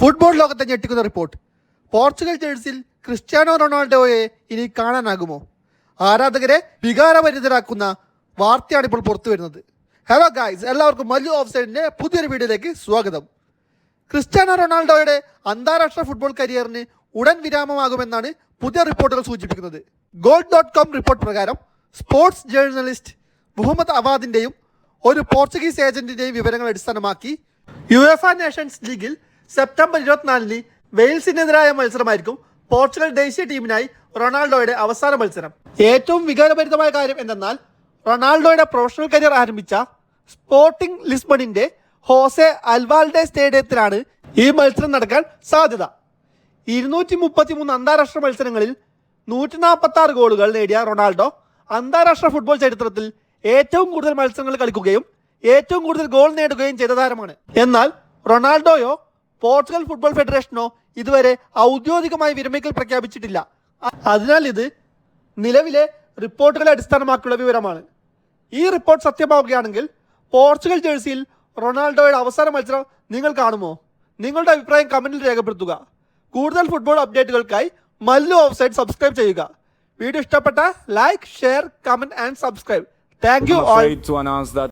Football ലോകത്തെ ഞെട്ടിക്കുന്ന report. Portugal ജേഴ്സിയിൽ Cristiano റൊണാൾഡോയെ ഇനി കാണാനാകുമോ? ആരാധകരെ വികാരഭരിതരാക്കുന്ന വാർത്തയാണ് ഇപ്പോൾ പുറത്തു വരുന്നത്. ഹലോ ഗായ്സ്, എല്ലാവർക്കും മല്ലു ഓഫ് സൈഡിന്റെ പുതിയൊരു വീഡിയോയിലേക്ക് സ്വാഗതം. ക്രിസ്ത്യാനോ റൊണാൾഡോയുടെ അന്താരാഷ്ട്ര ഫുട്ബോൾ കരിയറിന് ഉടൻ വിരാമമാകുമെന്നാണ് പുതിയ റിപ്പോർട്ടുകൾ സൂചിപ്പിക്കുന്നത്. goal.com റിപ്പോർട്ട് പ്രകാരം സ്പോർട്സ് ജേർണലിസ്റ്റ് മുഹമ്മദ് അവാദിന്റെയും ഒരു പോർച്ചുഗീസ് ഏജന്റിന്റെയും വിവരങ്ങൾ അടിസ്ഥാനമാക്കി യുവേഫ നേഷൻസ് ലീഗിൽ സെപ്റ്റംബർ 24 വെയിൽസിനെതിരായ മത്സരമായിരിക്കും പോർച്ചുഗൽ ദേശീയ ടീമിനായി റൊണാൾഡോയുടെ അവസാന മത്സരം. ഏറ്റവും വികാരഭരിതമായ കാര്യം എന്തെന്നാൽ റൊണാൾഡോയുടെ പ്രൊഫഷണൽ കരിയർ ആരംഭിച്ച സ്പോർട്ടിംഗ് ലിസ്ബണിന്റെ ഹോസെ അൽവാൽഡെ സ്റ്റേഡിയത്തിലാണ് ഈ മത്സരം നടക്കാൻ സാധ്യത. 233 അന്താരാഷ്ട്ര മത്സരങ്ങളിൽ 146 ഗോളുകൾ നേടിയ റൊണാൾഡോ അന്താരാഷ്ട്ര ഫുട്ബോൾ ചരിത്രത്തിൽ ഏറ്റവും കൂടുതൽ മത്സരങ്ങൾ കളിക്കുകയും ഏറ്റവും കൂടുതൽ ഗോൾ നേടുകയും ചെയ്ത താരമാണ്. എന്നാൽ റൊണാൾഡോയോ പോർച്ചുഗൽ ഫുട്ബോൾ ഫെഡറേഷനോ ഇതുവരെ ഔദ്യോഗികമായി വിരമിക്കൽ പ്രഖ്യാപിച്ചിട്ടില്ല. അതിനാൽ ഇത് നിലവിലെ റിപ്പോർട്ടുകളെ അടിസ്ഥാനമാക്കിയുള്ള വിവരമാണ്. ഈ റിപ്പോർട്ട് സത്യമാവുകയാണെങ്കിൽ പോർച്ചുഗൽ ജേഴ്സിയിൽ റൊണാൾഡോയുടെ അവസാന മത്സരം നിങ്ങൾ കാണുമോ? നിങ്ങളുടെ അഭിപ്രായം കമന്റിൽ രേഖപ്പെടുത്തുക. കൂടുതൽ ഫുട്ബോൾ അപ്ഡേറ്റുകൾക്കായി മല്ലു ഓഫ് സൈഡ് സബ്സ്ക്രൈബ് ചെയ്യുക. വീഡിയോ ഇഷ്ടപ്പെട്ട like, share, comment and subscribe. Thank you all.